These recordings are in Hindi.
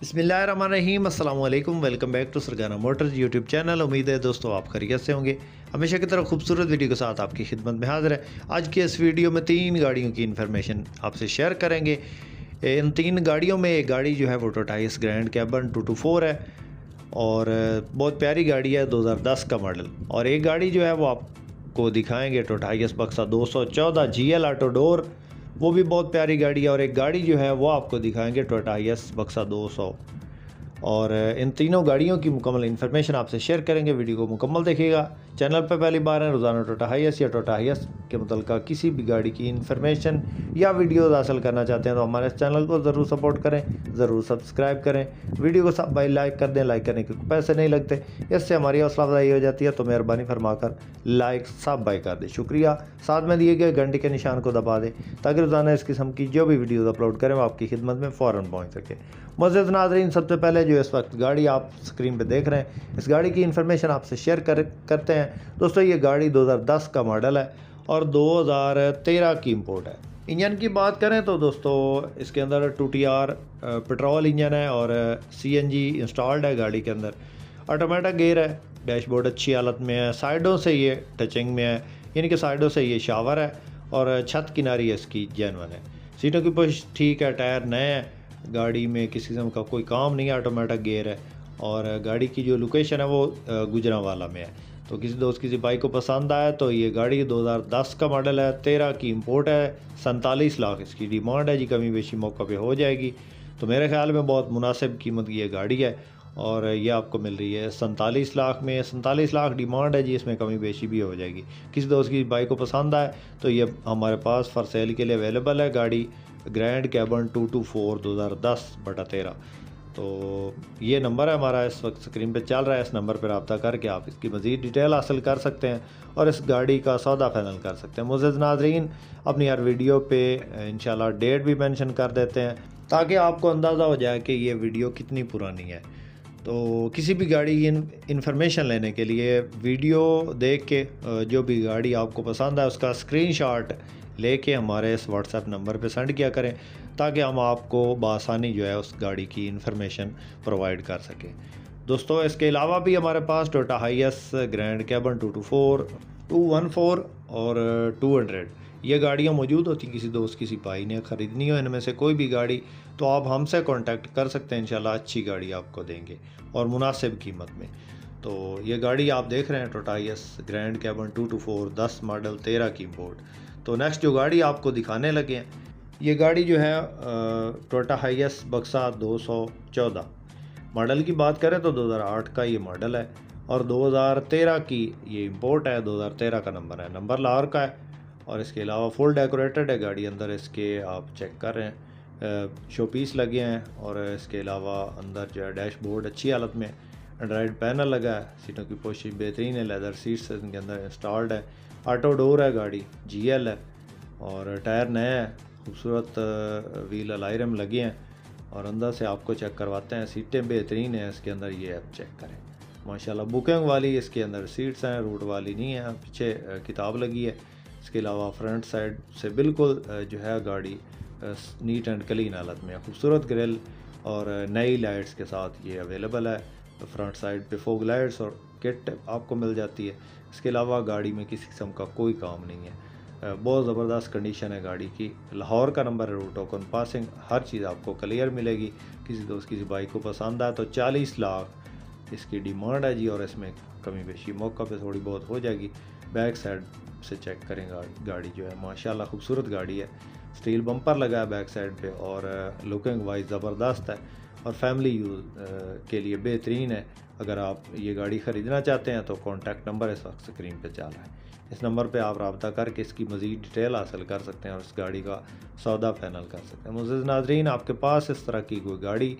बिस्मिल्लाहिर्रहमानिर्रहीम अस्सलाम वालेकुम। Welcome back to Sargana motors YouTube channel. उम्मीद है दोस्तों आप खैरियत से होंगे। हमेशा की तरह खूबसूरत वीडियो के साथ आपकी खिदमत में हाजिर है। आज की इस वीडियो में 3 गाड़ियों की इन्फॉर्मेशन आपसे शेयर करेंगे। इन 3 गाड़ियों में एक गाड़ी जो है वो टोयोटा हाइएस ग्रैंड कैबन 224 है और बहुत प्यारी गाड़ी है, 2010 का मॉडल। और एक गाड़ी जो है वो आपको दिखाएंगे टोयोटा हाइएस बक्सा 214 GL ऑटो डोर, वो भी बहुत प्यारी गाड़ी है। और एक गाड़ी जो है वो आपको दिखाएंगे टोयोटा हाइएस बक्सा 200। और इन तीनों गाड़ियों की मुकम्मल इन्फॉर्मेशन आपसे शेयर करेंगे। वीडियो को मुकम्मल देखिएगा। चैनल पर पहली बार है, रोज़ाना टोयोटा हाइएस या टोयोटा हाइएस के मुतल्लिक़ किसी भी गाड़ी की इन्फॉर्मेशन या वीडियोज़ हासिल करना चाहते हैं तो हमारे चैनल को ज़रूर सपोर्ट करें, ज़रूर सब्सक्राइब करें। वीडियो को सब भाई लाइक कर दें। लाइक करने के पैसे नहीं लगते, इससे हमारी हौसला अफजाई हो जाती है, तो मेहरबानी फरमाकर लाइक सब भाई कर दें, शुक्रिया। साथ में दिए गए घंटे के निशान को दबा दें ताकि रोज़ाना इस किस्म की जो भी वीडियोज़ अपलोड करें वो आपकी खिदमत में फ़ौरन पहुँच सके। मुअज़्ज़ज़ नाज़रीन, सबसे पहले जो इस वक्त गाड़ी आप स्क्रीन पे देख रहे हैं, इस गाड़ी की इन्फॉर्मेशन आपसे शेयर करते हैं। दोस्तों ये गाड़ी 2010 का मॉडल है और 2013 की इंपोर्ट है। इंजन की बात करें तो दोस्तों इसके अंदर 2TR पेट्रोल इंजन है और CNG इंस्टॉल्ड है गाड़ी के अंदर। ऑटोमेटिक गियर है, डैशबोर्ड अच्छी हालत में है, साइडों से ये टचिंग में है, यानी कि साइडों से ये शावर है और छत किनारी इसकी जेन्युइन है। सीटों की पुश ठीक है, टायर नए हैं, गाड़ी में किसी किस्म का कोई काम नहीं है, ऑटोमेटिक गियर है। और गाड़ी की जो लोकेशन है वो गुजरांवाला में है। तो किसी दोस्त किसी बाइक को पसंद आया तो ये गाड़ी 2010 का मॉडल है, 13 की इंपोर्ट है, 47 लाख इसकी डिमांड है जी। कमी बेशी मौका पे हो जाएगी, तो मेरे ख्याल में बहुत मुनासिब कीमत की ये गाड़ी है और ये आपको मिल रही है 47 लाख में। 47 लाख डिमांड है जी, इसमें कमी बेशी भी हो जाएगी। किसी दोस्त की बाइक को पसंद आए तो ये हमारे पास फॉर सेल के लिए अवेलेबल है। गाड़ी ग्रैंड कैबन 224 2010/13। तो ये नंबर है हमारा, इस वक्त स्क्रीन पे चल रहा है। इस नंबर पर रब्ता करके आप इसकी मज़ीद डिटेल हासिल कर सकते हैं और इस गाड़ी का सौदा फाइनल कर सकते हैं। मुअज़्ज़ज़ नाज़रीन, अपनी हर वीडियो पे इंशाल्लाह डेट भी मेंशन कर देते हैं ताकि आपको अंदाज़ा हो जाए कि ये वीडियो कितनी पुरानी है। तो किसी भी गाड़ी की इन्फॉर्मेशन लेने के लिए वीडियो देख के जो भी गाड़ी आपको पसंद है उसका स्क्रीनशॉट लेके हमारे इस व्हाट्सएप नंबर पे सेंड किया करें ताकि हम आपको बआसानी जो है उस गाड़ी की इन्फॉर्मेशन प्रोवाइड कर सकें। दोस्तों इसके अलावा भी हमारे पास टोयोटा हाइएस ग्रैंड कैबन 224, 214 और 200 ये गाड़ियाँ मौजूद होती। किसी दोस्त किसी भाई ने ख़रीदनी हो इनमें से कोई भी गाड़ी तो आप हमसे कांटेक्ट कर सकते हैं, इंशाल्लाह अच्छी गाड़ी आपको देंगे और मुनासिब कीमत में। तो ये गाड़ी आप देख रहे हैं टोयोटा हाइएस ग्रैंड कैबन 224 10 मॉडल 13 की इंपोर्ट। तो नेक्स्ट जो गाड़ी आपको दिखाने लगे हैं, ये गाड़ी जो है टोयोटा हाइएस बक्सा 214। मॉडल की बात करें तो 2008 का ये मॉडल है और 2013 की ये इंपोर्ट है। 2013 का नंबर है, नंबर लाहौर का है। और इसके अलावा फुल डेकोरेटेड है गाड़ी, अंदर इसके आप चेक कर रहे हैं शो पीस लगे हैं। और इसके अलावा अंदर जो है डैशबोर्ड अच्छी हालत में, एंड्रॉयड पैनल लगा है, सीटों की पोशी बेहतरीन है, लेदर सीट्स इनके अंदर इंस्टॉल्ड है, ऑटो डोर है, गाड़ी GL है और टायर नए हैं, खूबसूरत व्हील अलाइरम लगे हैं। और अंदर से आपको चेक करवाते हैं, सीटें बेहतरीन हैं इसके अंदर, ये आप चेक करें माशाल्लाह। बुकिंग वाली इसके अंदर सीट्स हैं, रूट वाली नहीं है, पीछे किताब लगी है। इसके अलावा फ्रंट साइड से बिल्कुल जो है गाड़ी नीट एंड क्लीन हालत में, खूबसूरत ग्रिल और नई लाइट्स के साथ ये अवेलेबल है। तो फ्रंट साइड पे फोग लाइट्स और किट आपको मिल जाती है। इसके अलावा गाड़ी में किसी किस्म का कोई काम नहीं है, बहुत ज़बरदस्त कंडीशन है गाड़ी की। लाहौर का नंबर है, रूट टोकन पासिंग, हर चीज़ आपको क्लियर मिलेगी। किसी दोस्त किसी बाइक को पसंद आए तो 40 लाख इसकी डिमांड है जी और इसमें कमी बेशी मौका पे थोड़ी बहुत हो जाएगी। बैक साइड से चेक करें, गाड़ी जो है माशाल्लाह खूबसूरत गाड़ी है। स्टील बम्पर लगा है बैक साइड पे और लुकिंग वाइज ज़बरदस्त है और फैमिली यूज़ के लिए बेहतरीन है। अगर आप ये गाड़ी ख़रीदना चाहते हैं तो कॉन्टैक्ट नंबर इस वक्त स्क्रीन पे चल रहा है, इस नंबर पे आप रब्ता करके इसकी मज़ीद डिटेल हासिल कर सकते हैं और इस गाड़ी का सौदा फाइनल कर सकते हैं। मुअज़्ज़ज़ नाज़रीन, आपके पास इस तरह की कोई गाड़ी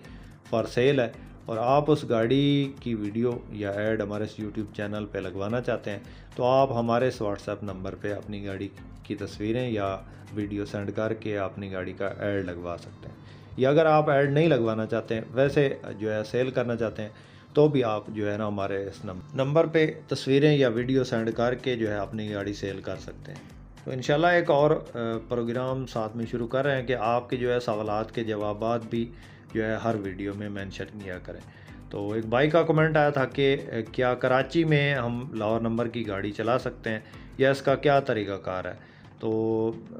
फॉर सेल है और आप उस गाड़ी की वीडियो या ऐड हमारे इस यूट्यूब चैनल पे लगवाना चाहते हैं तो आप हमारे इस व्हाट्सएप नंबर पे अपनी गाड़ी की तस्वीरें या वीडियो सेंड करके अपनी गाड़ी का ऐड लगवा सकते हैं। या अगर आप ऐड नहीं लगवाना चाहते हैं, वैसे जो है सेल करना चाहते हैं, तो भी आप जो है ना हमारे इस नंबर पे तस्वीरें या वीडियो सेंड करके जो है अपनी गाड़ी सेल कर सकते हैं। तो इंशाल्लाह एक और प्रोग्राम साथ में शुरू कर रहे हैं कि आपके जो है सवालात के जवाबात भी जो है हर वीडियो में मेंशन किया करें। तो एक भाई का कमेंट आया था कि क्या कराची में हम लाहौर नंबर की गाड़ी चला सकते हैं या इसका क्या तरीक़ाकार है। तो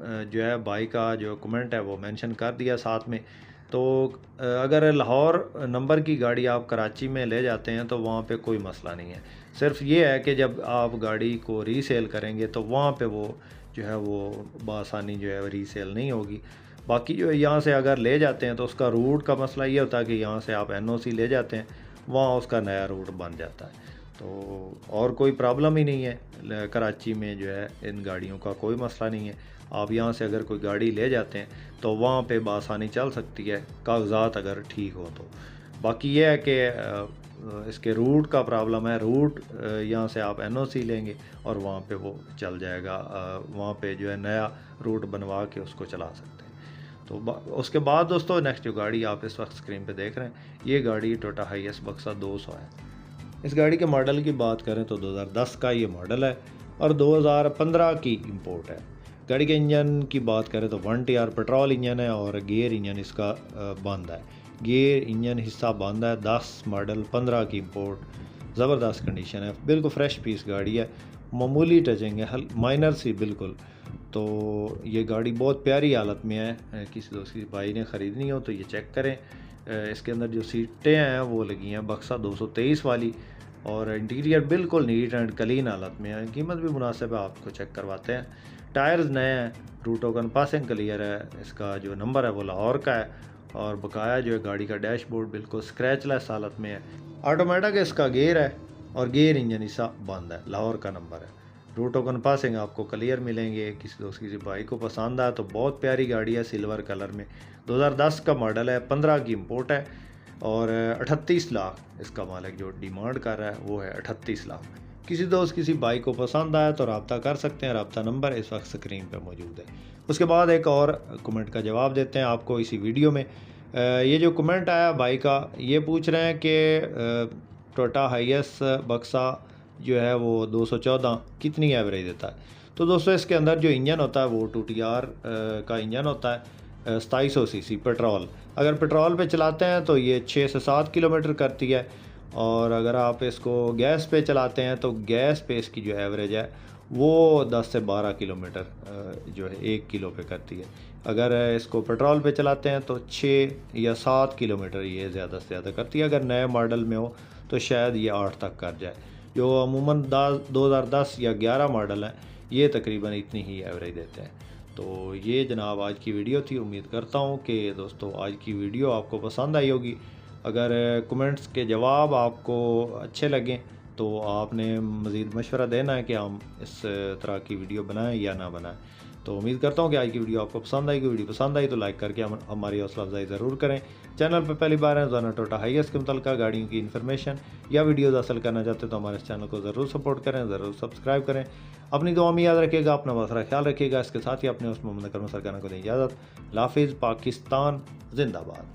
जो है भाई का जो कमेंट है वो मेंशन कर दिया साथ में। तो अगर लाहौर नंबर की गाड़ी आप कराची में ले जाते हैं तो वहाँ पे कोई मसला नहीं है। सिर्फ ये है कि जब आप गाड़ी को रीसेल करेंगे तो वहाँ पे वो जो है वो बआसानी जो है रीसेल नहीं होगी। बाकी जो यहाँ से अगर ले जाते हैं तो उसका रूट का मसला ये होता है कि यहाँ से आप NOC ले जाते हैं, वहाँ उसका नया रूट बन जाता है। तो और कोई प्रॉब्लम ही नहीं है कराची में, जो है इन गाड़ियों का कोई मसला नहीं है। आप यहाँ से अगर कोई गाड़ी ले जाते हैं तो वहाँ पे बआसानी चल सकती है, कागजात अगर ठीक हो तो। बाकी ये है कि इसके रूट का प्रॉब्लम है। रूट यहाँ से आप NOC लेंगे और वहाँ पे वो चल जाएगा, वहाँ पे जो है नया रूट बनवा के उसको चला सकते हैं। तो उसके बाद दोस्तों नेक्स्ट जो गाड़ी आप इस वक्त स्क्रीन पे देख रहे हैं, ये गाड़ी टोयोटा हाईएस बक्सा 200 है। इस गाड़ी के मॉडल की बात करें तो 2010 का ये मॉडल है और 2015 की इंपोर्ट है। गाड़ी के इंजन की बात करें तो 1TR पेट्रोल इंजन है और गियर इंजन इसका बंद है। गियर इंजन हिस्सा बंद है। 10 मॉडल 15 की इंपोर्ट, ज़बरदस्त कंडीशन है, बिल्कुल फ्रेश पीस गाड़ी है, मामूली टचिंग है, माइनर सी बिल्कुल। तो ये गाड़ी बहुत प्यारी हालत में है। किसी दोस्त की भाई ने ख़रीदनी हो तो ये चेक करें। इसके अंदर जो सीटें हैं वो लगी हैं बक्सा 223 वाली और इंटीरियर बिल्कुल नीट एंड क्लीन हालत में है। कीमत भी मुनासिब है, आपको चेक करवाते हैं। टायर्स नए हैं, रूट ओकन पासिंग क्लियर है। इसका जो नंबर है वो लाहौर का है और बकाया जो है गाड़ी का डैशबोर्ड बिल्कुल स्क्रैचलेस हालत में है। ऑटोमेटिक इसका गियर है और गियर इंजन हिस्सा बंद है, लाहौर का नंबर है। रूट ओकन पासिंग आपको क्लियर मिलेंगे। किसी दोस्त किसी भाई को पसंद आए तो बहुत प्यारी गाड़ी है, सिल्वर कलर में। 2010 का मॉडल है, 15 की इंपोर्ट है और 38 लाख इसका मालिक जो डिमांड कर रहा है वो है 38 लाख। किसी दोस्त किसी भाई को पसंद आया तो रब्ता कर सकते हैं। रब्ता नंबर इस वक्त स्क्रीन पर मौजूद है। उसके बाद एक और कमेंट का जवाब देते हैं आपको इसी वीडियो में। ये जो कमेंट आया भाई का, ये पूछ रहे हैं कि टोयोटा हाईएस बक्सा जो है वो 214 कितनी एवरेज देता है। तो दोस्तों इसके अंदर जो इंजन होता है वो 2TR का इंजन होता है, 2700 सीसी पेट्रोल। अगर पेट्रोल पे चलाते हैं तो ये 6 से 7 किलोमीटर करती है और अगर आप इसको गैस पे चलाते हैं तो गैस पे इसकी जो एवरेज है वो 10 से 12 किलोमीटर जो है 1 किलो पे करती है। अगर इसको पेट्रोल पे चलाते हैं तो 6 या 7 किलोमीटर ये ज़्यादा से ज़्यादा करती है। अगर नए मॉडल में हो तो शायद ये 8 तक कर जाए। जो अमूमन 2010 या 11 मॉडल हैं ये तकरीबन इतनी ही एवरेज देते हैं। तो ये जनाब आज की वीडियो थी। उम्मीद करता हूँ कि दोस्तों आज की वीडियो आपको पसंद आई होगी। अगर कमेंट्स के जवाब आपको अच्छे लगें तो आपने मज़ीद मशवरा देना है कि हम इस तरह की वीडियो बनाएं या ना बनाएं। तो उम्मीद करता हूँ कि आज की वीडियो आपको पसंद आएगी। वीडियो पसंद आई तो लाइक करके हमारी हौसला अफजाई ज़रूर करें। चैनल पर पहली बार हैं रोज़ाना टोयोटा हाईएस के मुतल्लिक़ गाड़ियों की इन्फॉर्मेशन या वीडियोस हासिल करना चाहते तो हमारे चैनल को ज़रूर सपोर्ट करें, ज़रूर सब्सक्राइब करें। अपनी दुआ में याद रखिएगा, अपना बहुत सारा ख्याल रखिएगा। इसके साथ ही अपने उस मोहम्मद करम सरकाना को दें इजाज़त। हाफिज़। पाकिस्तान जिंदाबाद।